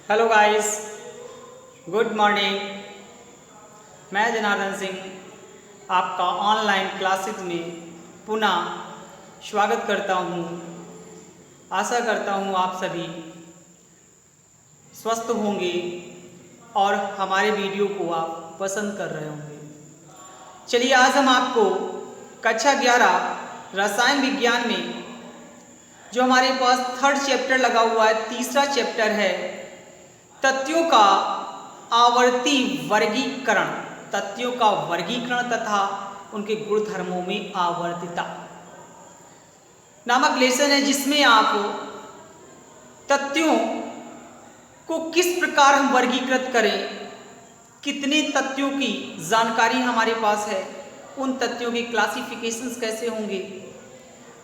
Hello guys, good morning. मैं जनार्दन सिंह आपका online classes में पुनः स्वागत करता हूं। आशा करता हूं आप सभी स्वस्थ होंगे और हमारे वीडियो को आप पसंद कर रहे होंगे। चलिए आज हम आपको कक्षा 11 रसायन विज्ञान में जो हमारे पास थर्ड चैप्टर लगा हुआ है, तीसरा चैप्टर है तथ्यों का आवर्ती वर्गीकरण, तथ्यों का वर्गीकरण तथा उनके गुणधर्मों में आवर्तिता नामक लेसन है, जिसमें आप तथ्यों को किस प्रकार हम वर्गीकृत करें, कितने तथ्यों की जानकारी हमारे पास है, उन तथ्यों के क्लासिफिकेशंस कैसे होंगे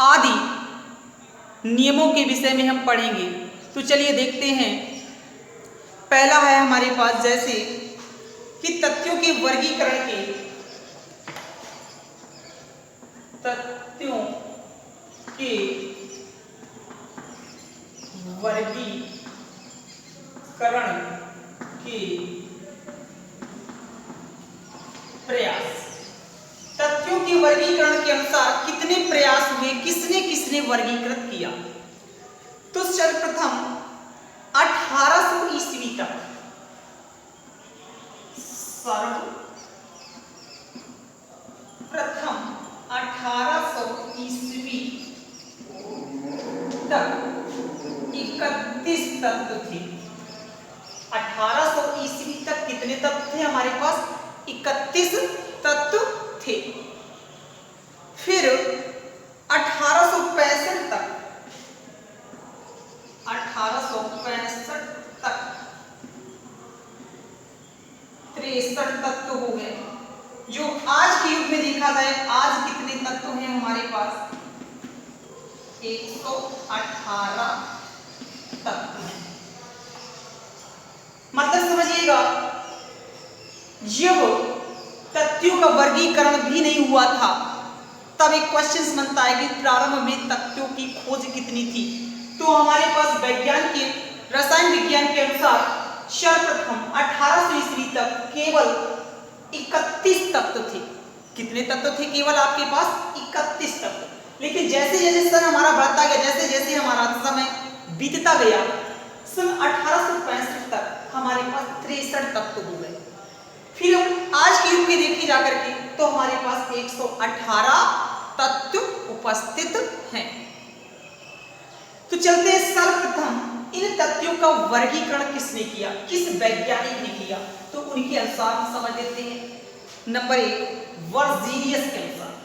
आदि नियमों के विषय में हम पढ़ेंगे। तो चलिए देखते हैं। पहला है हमारे पास जैसे कि तथ्यों के वर्गीकरण के प्रयास। तथ्यों के वर्गीकरण के अनुसार कितने प्रयास हुए, किसने किसने वर्गीकृत किया। तो सर्वप्रथम 1800 ईस्वी तक, सर्वप्रथम 1800 ईस्वी तक 31 तत्व थे। 1800 ईस्वी तक कितने तत्व थे हमारे पास? 31 तत्व थे। फिर 1865 तक 63 तत्व हो गए। जो आज के युग में देखा जाए, आज कितने तत्व हैं हमारे पास? 118 तत्व हैं। मतलब समझिएगा, जब तथ्यों का वर्गीकरण भी नहीं हुआ था तब एक क्वेश्चन बनता है कि प्रारंभ में तथ्यों की खोज कितनी थी। तो हमारे पास वैज्ञान के रसायन विज्ञान के अनुसार सर्वप्रथम 1800 ईस्वी तक केवल 31 तत्व थे। कितने तत्व थे? केवल आपके पास 31 तत्व। लेकिन जैसे जैसे सन हमारा बढ़ता गया, जैसे जैसे हमारा समय बीतता गया, सन 1865 तक हमारे पास 63 तत्व हो गए। फिर हम आज के युग में देखे जाकर के तो हमारे पास 118 तत्व उपस्थित हैं। तो चलते हैं, सर्वप्रथम इन तथ्यों का वर्गीकरण किसने किया, किस वैज्ञानिक ने किया? तो उनके अनुसार हम समझ लेते हैं। नंबर 1, वर्जीनियस के अनुसार।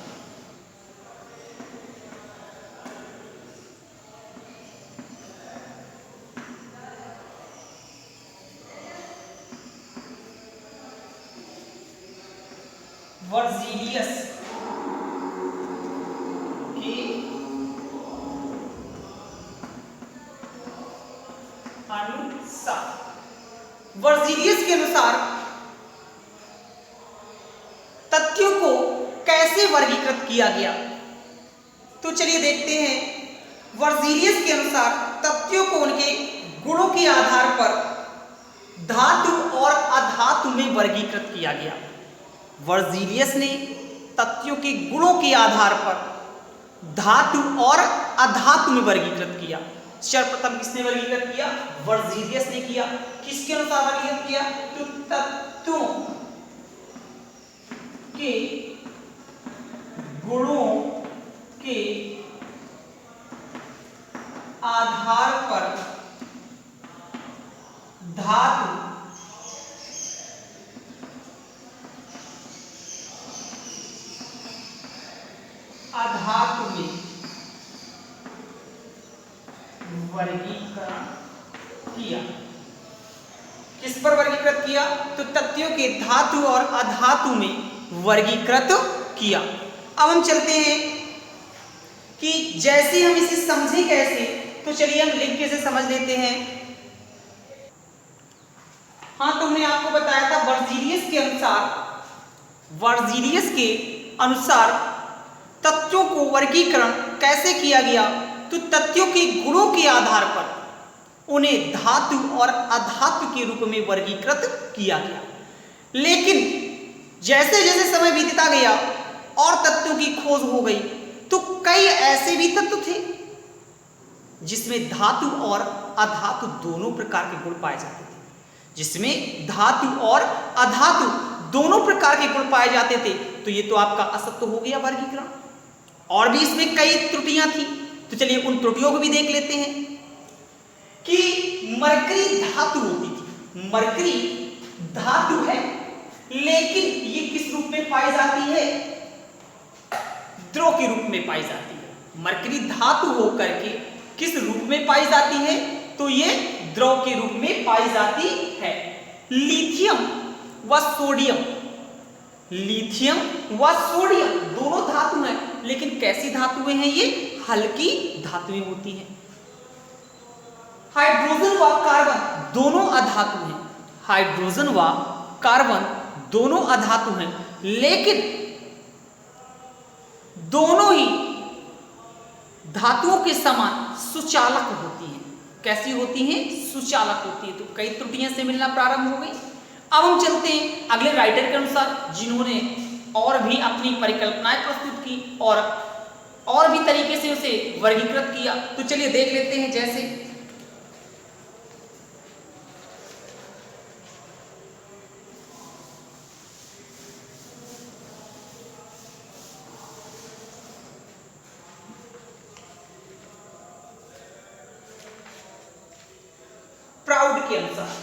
वर्जीनियस के अनुसार, वर्जीनियस के अनुसार तथ्यों को कैसे वर्गीकृत किया गया? तो चलिए देखते हैं। वर्जीनियस के अनुसार तथ्यों को उनके गुणों के आधार पर धातु और अधातु में वर्गीकृत किया गया। वर्जीनियस ने तथ्यों के गुणों के आधार पर धातु और अधातु में वर्गीकृत किया। सर्वप्रथम किसने वर्गीकृत किया? वर्जीनियस ने किया। किसके अनुसार वर्गीकृत किया? तो तत्वों के गुणों के आधार पर धातु अधातु में वर्गीकरण किया। किस पर वर्गीकृत किया? तो तथ्यों के धातु और अधातु में वर्गीकृत किया। अब हम चलते हैं कि जैसे हम इसे समझें कैसे। तो चलिए हम लिख के से समझ लेते हैं। हाँ, तो हमने आपको बताया था वर्जीनियस के अनुसार तथ्यों को वर्गीकरण कैसे किया गया? तो तथ्यों के गुणों के आधार पर उन्हें धातु और अधातु के रूप में वर्गीकृत किया गया। लेकिन जैसे जैसे समय बीतता गया और तत्वों की खोज हो गई, तो कई ऐसे भी तत्व थे जिसमें धातु और अधातु दोनों प्रकार के गुण पाए जाते थे, जिसमें धातु और अधातु दोनों प्रकार के गुण पाए जाते थे। तो ये तो आपका असत्य हो गया वर्गीकरण। और भी इसमें कई त्रुटियां थी, तो चलिए उन त्रुटियों को भी देख लेते हैं। कि मरकरी धातु होती थी, मरकरी धातु है, लेकिन ये किस रूप में पाई जाती है? द्रव के रूप में पाई जाती है। मरकरी धातु होकर के किस रूप में पाई जाती है? तो ये द्रव के रूप में पाई जाती है। लिथियम व सोडियम, लिथियम व सोडियम दोनों धातु हैं, लेकिन कैसी धातुएं हैं? ये हल्की धातुएं होती हैं। हाइड्रोजन व कार्बन दोनों अधातु हैं, हाइड्रोजन व कार्बन दोनों अधातु हैं, लेकिन दोनों ही धातुओं के समान सुचालक होती हैं। कैसी होती हैं? सुचालक होती है। तो कई त्रुटियां से मिलना प्रारंभ हो गई। अब हम चलते हैं अगले राइटर के अनुसार, जिन्होंने और भी अपनी परिकल्पनाएं प्रस्तुत की और भी तरीके से उसे वर्गीकृत किया। तो चलिए देख लेते हैं। जैसे प्राउड के अनुसार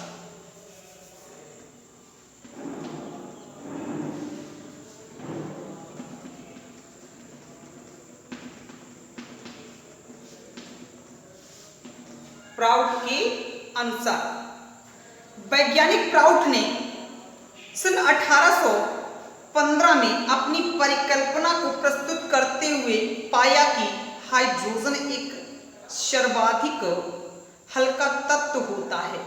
वैज्ञानिक प्राउड ने सन 1815 में अपनी परिकल्पना को प्रस्तुत करते हुए पाया कि हाइड्रोजन एक सर्वाधिक हल्का तत्व होता है।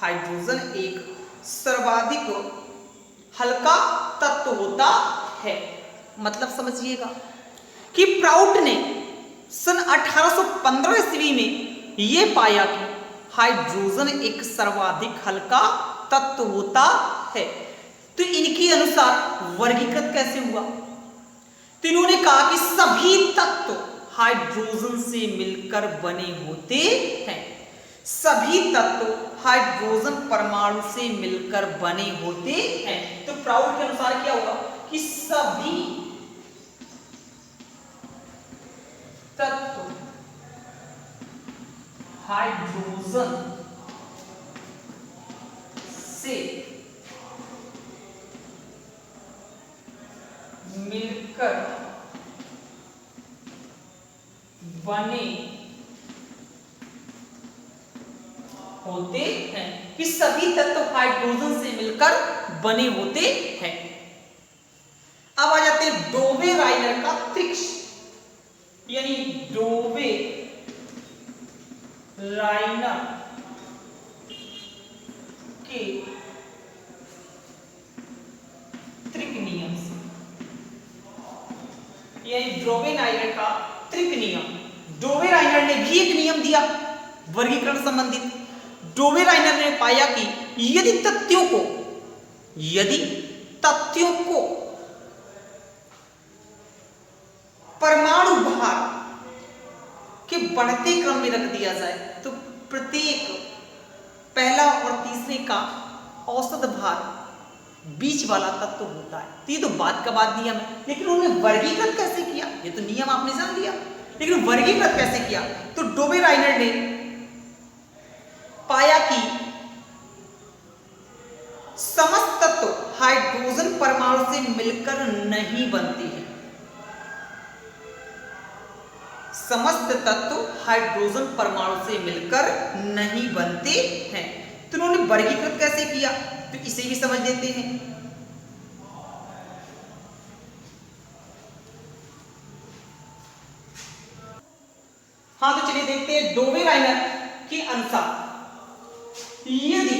हाइड्रोजन एक सर्वाधिक हल्का तत्व होता है। मतलब समझिएगा कि प्राउड ने सन 1815 ईस्वी में यह पाया कि हाइड्रोजन एक सर्वाधिक हल्का तत्व होता है। तो इनके अनुसार वर्गीकृत कैसे हुआ? तो इन्होंने कहा कि सभी तत्व हाइड्रोजन से मिलकर बने होते हैं। सभी तत्व हाइड्रोजन परमाणु से मिलकर बने होते हैं। तो प्राउड के अनुसार क्या हुआ कि सभी तत्व हाइड्रोजन से मिलकर बने होते हैं। कि सभी तत्व हाइड्रोजन से मिलकर बने होते हैं। अब आ जाते हैं डोवे राइनर का त्रिक्ष, यानी डोवे राइनर के त्रिक नियम से, यानी डोवे राइनर का त्रिक नियम। डोवे राइनर ने भी एक नियम दिया वर्गीकरण संबंधित। डोवे राइनर ने पाया कि यदि तथ्यों को परमाणु भार के बढ़ते क्रम में रख दिया जाए तो प्रत्येक पहला और तीसरे का औसत भार बीच वाला तत्व होता है। तो ये तो बात का बात नियम है, लेकिन उन्होंने वर्गीकृत कैसे किया? ये तो नियम आपने जान लिया, लेकिन वर्गीकृत कैसे किया? तो डोवे राइनर ने पाया कि समस्त तत्व हाइड्रोजन परमाणु से मिलकर नहीं बनते हैं। समस्त तत्व हाइड्रोजन परमाणु से मिलकर नहीं बनते हैं। तो उन्होंने वर्गीकृत कैसे किया? तो इसे भी समझ लेते हैं। हाँ, तो चलिए देखते हैं डोवे राइनर के अनुसार यदि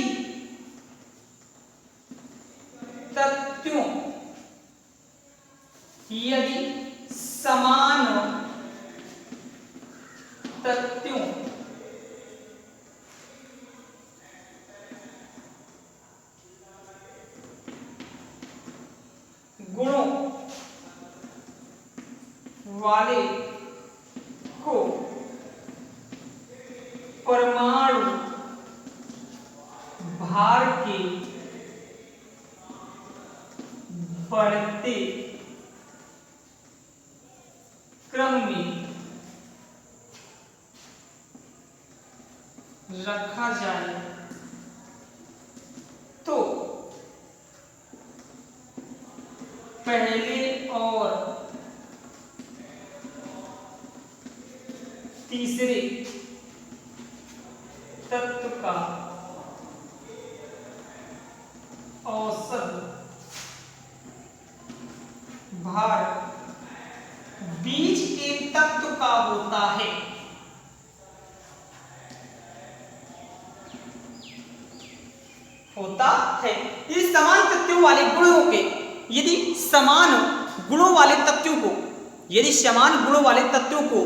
समान तत्वों परमाणु भार के बढ़ते क्रम में रखा जाए तो पहले और तीसरे तत्व का औसत भार बीच के तत्व का होता है। यदि समान तत्वों वाले गुणों के यदि समान गुणों वाले तत्वों को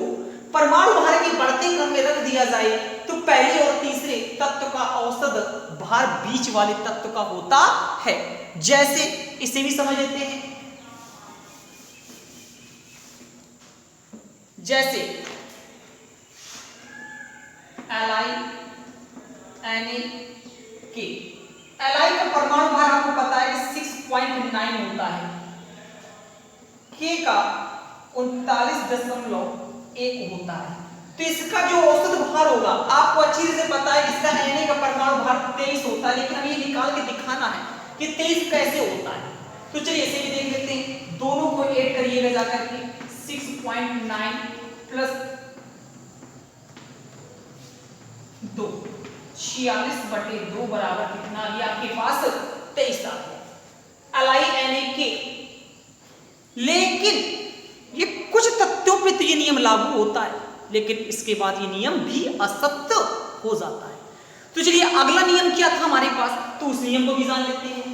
परमाणु भार के बढ़ते क्रम में रख दिया जाए तो पहले और तीसरे तत्व का औसत भार बीच वाले तत्व का होता है। जैसे इसे भी समझ लेते हैं। जैसे Li का परमाणु भार आपको पता है कि 6.9 होता है, K का 39.1 होता है। तो इसका जो औसत भार होगा आपको अच्छी तरह से पता है। इसका Na का परमाणु भार 23 होता है, लेकिन हमें ये निकाल के दिखाना है कि 23 कैसे होता है। तो चलिए इसे भी देख लेते हैं। दोनों को ऐड करिएगा जाकर के 6.9 प्लस 2 46/2 बराबर कितना ये आपके पास 23 आ गया LiNaK। लेकिन ये कुछ तत्वों पे तो ये नियम लागू होता है, लेकिन इसके बाद ये नियम भी असत्य हो जाता है। तो चलिए अगला नियम क्या था हमारे पास, तो उस नियम को भी जान लेते हैं।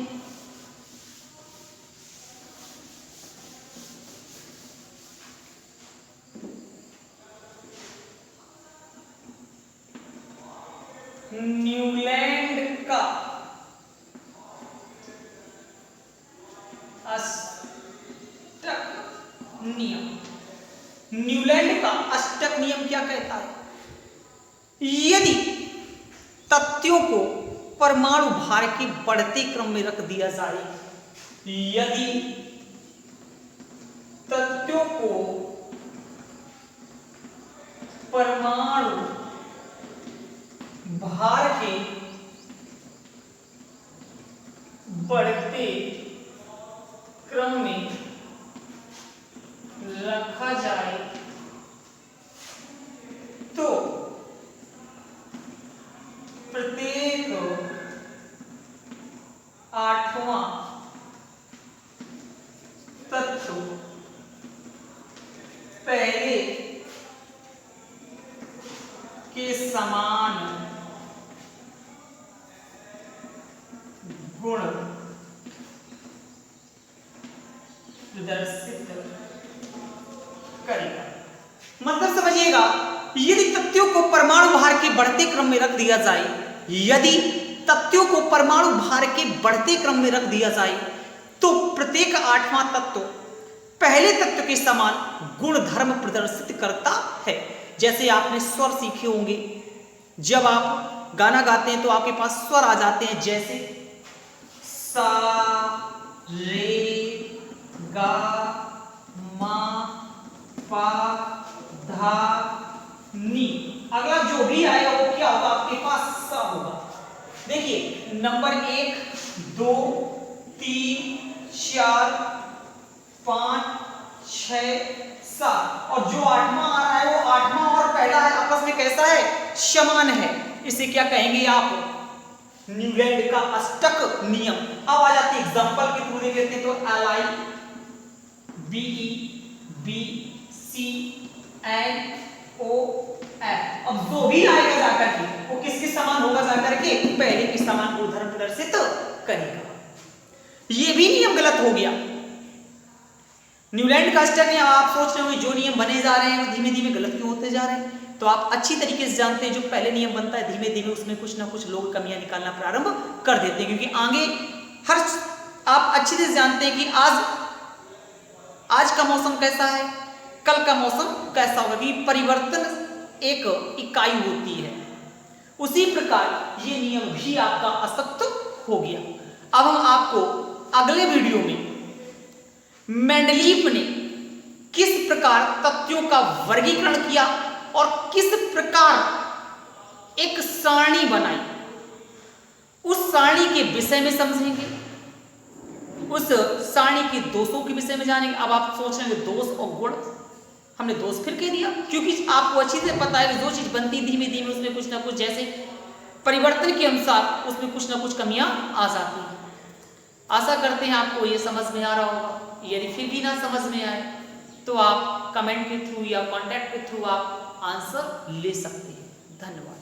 न्यूलैंड का अष्टक नियम। न्यूलैंड का अष्टक नियम क्या कहता है? यदि तत्वों को परमाणु भार के बढ़ते क्रम में रख दिया जाए, यदि तत्वों को परमाणु भार के बढ़ते क्रम में रखा जाए तो प्रत्येक 8वां तत्व पहले के समान गुण प्रदर्शित करेगा। मतलब समझिएगा, यदि तत्वों को परमाणु भार के बढ़ते क्रम में रख दिया जाए, यदि तत्वों को परमाणु भार के बढ़ते क्रम में रख दिया जाए तो प्रत्येक 8वां तत्व पहले तत्व के समान गुण धर्म प्रदर्शित करता है। जैसे आपने स्वर सीखे होंगे, जब आप गाना गाते हैं तो आपके पास स्वर आ जाते हैं, जैसे सा रे गा मा पा धा नी। अगला जो भी आएगा वो क्या होगा? आपके पास सा होगा। देखिए नंबर 1 2 3 4 5 6 7 और जो 8वां आ रहा है वो 8वां और पहला है आपस में कैसा है? समान है। इसे क्या कहेंगे आप? न्यूलैंड का अष्टक नियम। अब आ जाते एग्जांपल के थ्रू देख लेते हैं। तो Li BE BC NO F। अब जो भी आएगा जाकर के वो किसके समान होगा? जाकर के पहले के समान गुणधर्म प्रदर्शित करेगा। ये भी नियम गलत हो गया। न्यूलैंड का अष्टक नियम आप सोच रहे होंगे जो नियम बने जा रहे हैं वो धीमे धीमे गलत क्यों होते जा रहे हैं? तो आप अच्छी तरीके से जानते हैं जो पहले नियम बनता है धीमे धीमे उसमें कुछ ना कुछ लोग कमियां निकालना प्रारंभ कर देते हैं, क्योंकि आगे हर आप अच्छी तरह से जानते हैं कि आज का मौसम कैसा है, कल का मौसम कैसा होगा, कि परिवर्तन एक इकाई होती है। उसी प्रकार ये नियम भी आपका असत्य हो गया। अब हम आपको अगले वीडियो में मेंडलीफ ने किस प्रकार तथ्यों का वर्गीकरण किया और किस प्रकार एक सारणी बनाई, उस सारणी के विषय में समझेंगे, उस सारणी के दोषों के विषय में जानेंगे। अब आप सोच रहे हैं दोष और गुण, हमने दोष फिर कह दिया क्योंकि आपको अच्छी से पता है कि जो चीज बनती धीमे धीमे उसमें कुछ ना कुछ जैसे परिवर्तन के अनुसार उसमें कुछ ना कुछ कमियां आ जाती हैं। आशा करते हैं आपको ये समझ में आ रहा होगा। यदि फिर भी ना समझ में आए तो आप कमेंट के थ्रू या कॉन्टैक्ट के थ्रू आप आंसर ले सकते हैं। धन्यवाद।